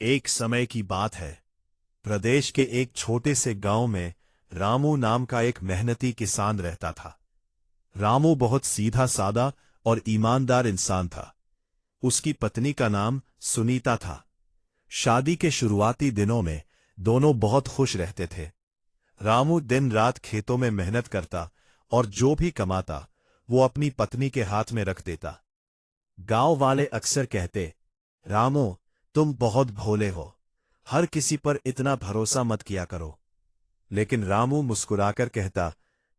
एक समय की बात है। प्रदेश के एक छोटे से गांव में रामू नाम का एक मेहनती किसान रहता था। रामू बहुत सीधा सादा और ईमानदार इंसान था। उसकी पत्नी का नाम सुनीता था। शादी के शुरुआती दिनों में दोनों बहुत खुश रहते थे। रामू दिन रात खेतों में मेहनत करता और जो भी कमाता वो अपनी पत्नी के हाथ में रख देता। गांव वाले अक्सर कहते, रामू तुम बहुत भोले हो, हर किसी पर इतना भरोसा मत किया करो। लेकिन रामू मुस्कुराकर कहता,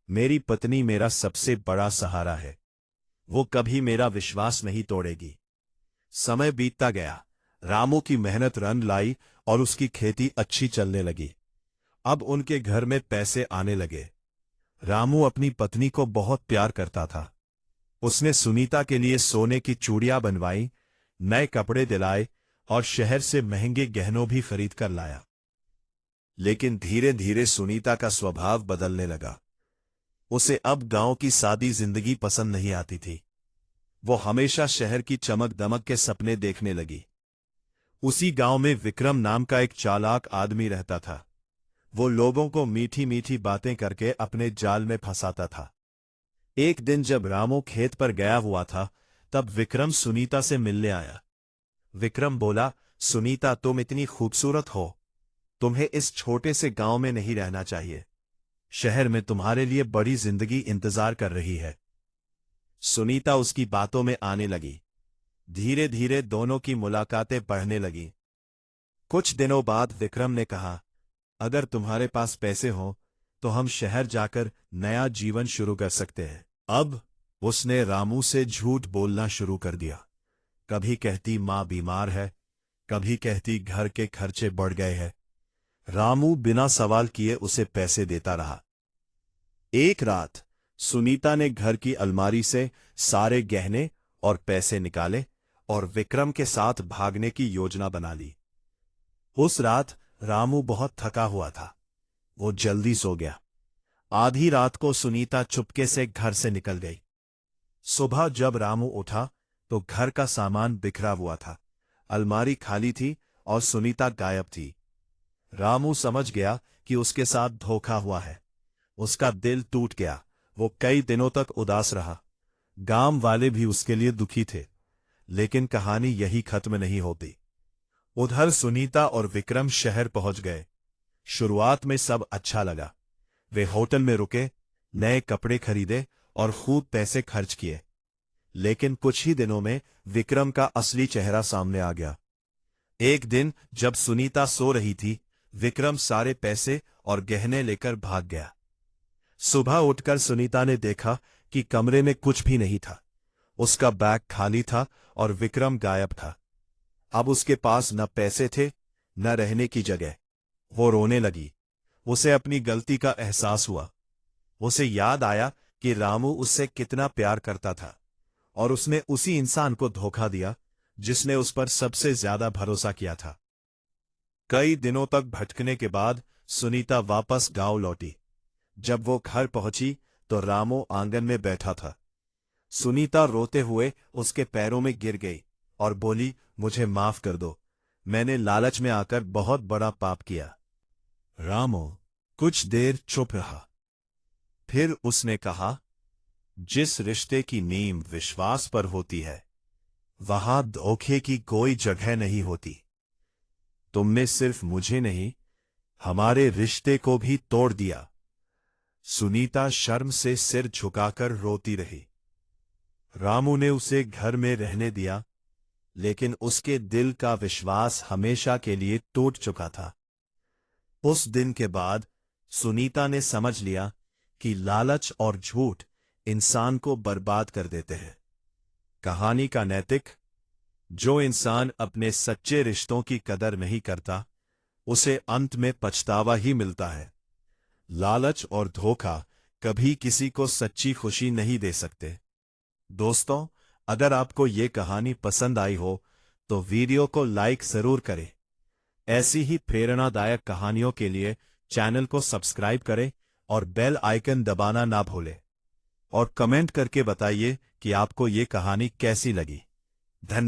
मेरी पत्नी मेरा सबसे बड़ा सहारा है, वो कभी मेरा विश्वास नहीं तोड़ेगी। समय बीतता गया। रामू की मेहनत रंग लाई और उसकी खेती अच्छी चलने लगी। अब उनके घर में पैसे आने लगे। रामू अपनी पत्नी को बहुत प्यार करता था। उसने सुनीता के लिए सोने की चूड़ियां बनवाई, नए कपड़े दिलाए और शहर से महंगे गहनों भी खरीद कर लाया। लेकिन धीरे धीरे सुनीता का स्वभाव बदलने लगा। उसे अब गांव की सादी जिंदगी पसंद नहीं आती थी। वो हमेशा शहर की चमक दमक के सपने देखने लगी। उसी गांव में विक्रम नाम का एक चालाक आदमी रहता था। वो लोगों को मीठी मीठी बातें करके अपने जाल में फंसाता था। एक दिन जब रामू खेत पर गया हुआ था, तब विक्रम सुनीता से मिलने आया। विक्रम बोला, सुनीता तुम इतनी खूबसूरत हो, तुम्हें इस छोटे से गांव में नहीं रहना चाहिए। शहर में तुम्हारे लिए बड़ी जिंदगी इंतजार कर रही है। सुनीता उसकी बातों में आने लगी। धीरे धीरे दोनों की मुलाकातें बढ़ने लगी। कुछ दिनों बाद विक्रम ने कहा, अगर तुम्हारे पास पैसे हो तो हम शहर जाकर नया जीवन शुरू कर सकते हैं। अब उसने रामू से झूठ बोलना शुरू कर दिया। कभी कहती मां बीमार है, कभी कहती घर के खर्चे बढ़ गए हैं। रामू बिना सवाल किए उसे पैसे देता रहा। एक रात सुनीता ने घर की अलमारी से सारे गहने और पैसे निकाले और विक्रम के साथ भागने की योजना बना ली। उस रात रामू बहुत थका हुआ था। वो जल्दी सो गया। आधी रात को सुनीता चुपके से घर से निकल गई। सुबह जब रामू उठा तो घर का सामान बिखरा हुआ था। अलमारी खाली थी और सुनीता गायब थी। रामू समझ गया कि उसके साथ धोखा हुआ है। उसका दिल टूट गया। वो कई दिनों तक उदास रहा। गांव वाले भी उसके लिए दुखी थे। लेकिन कहानी यही खत्म नहीं होती। उधर सुनीता और विक्रम शहर पहुंच गए। शुरुआत में सब अच्छा लगा। वे होटल में रुके, नए कपड़े खरीदे और खूब पैसे खर्च किए। लेकिन कुछ ही दिनों में विक्रम का असली चेहरा सामने आ गया। एक दिन जब सुनीता सो रही थी, विक्रम सारे पैसे और गहने लेकर भाग गया। सुबह उठकर सुनीता ने देखा कि कमरे में कुछ भी नहीं था। उसका बैग खाली था और विक्रम गायब था। अब उसके पास न पैसे थे न रहने की जगह। वो रोने लगी। उसे अपनी गलती का एहसास हुआ। उसे याद आया कि रामू उससे कितना प्यार करता था और उसने उसी इंसान को धोखा दिया जिसने उस पर सबसे ज्यादा भरोसा किया था। कई दिनों तक भटकने के बाद सुनीता वापस गांव लौटी। जब वो घर पहुंची तो रामू आंगन में बैठा था। सुनीता रोते हुए उसके पैरों में गिर गई और बोली, मुझे माफ कर दो, मैंने लालच में आकर बहुत बड़ा पाप किया। रामू कुछ देर चुप रहा। फिर उसने कहा, जिस रिश्ते की नींव विश्वास पर होती है वहां धोखे की कोई जगह नहीं होती। तुमने सिर्फ मुझे नहीं, हमारे रिश्ते को भी तोड़ दिया। सुनीता शर्म से सिर झुकाकर रोती रही। रामू ने उसे घर में रहने दिया, लेकिन उसके दिल का विश्वास हमेशा के लिए टूट चुका था। उस दिन के बाद सुनीता ने समझ लिया कि लालच और झूठ इंसान को बर्बाद कर देते हैं। कहानी का नैतिक, जो इंसान अपने सच्चे रिश्तों की कदर नहीं करता उसे अंत में पछतावा ही मिलता है। लालच और धोखा कभी किसी को सच्ची खुशी नहीं दे सकते। दोस्तों, अगर आपको ये कहानी पसंद आई हो तो वीडियो को लाइक जरूर करें। ऐसी ही प्रेरणादायक कहानियों के लिए चैनल को सब्सक्राइब करें और बेल आइकन दबाना ना भूलें। और कमेंट करके बताइए कि आपको ये कहानी कैसी लगी। धन्यवाद।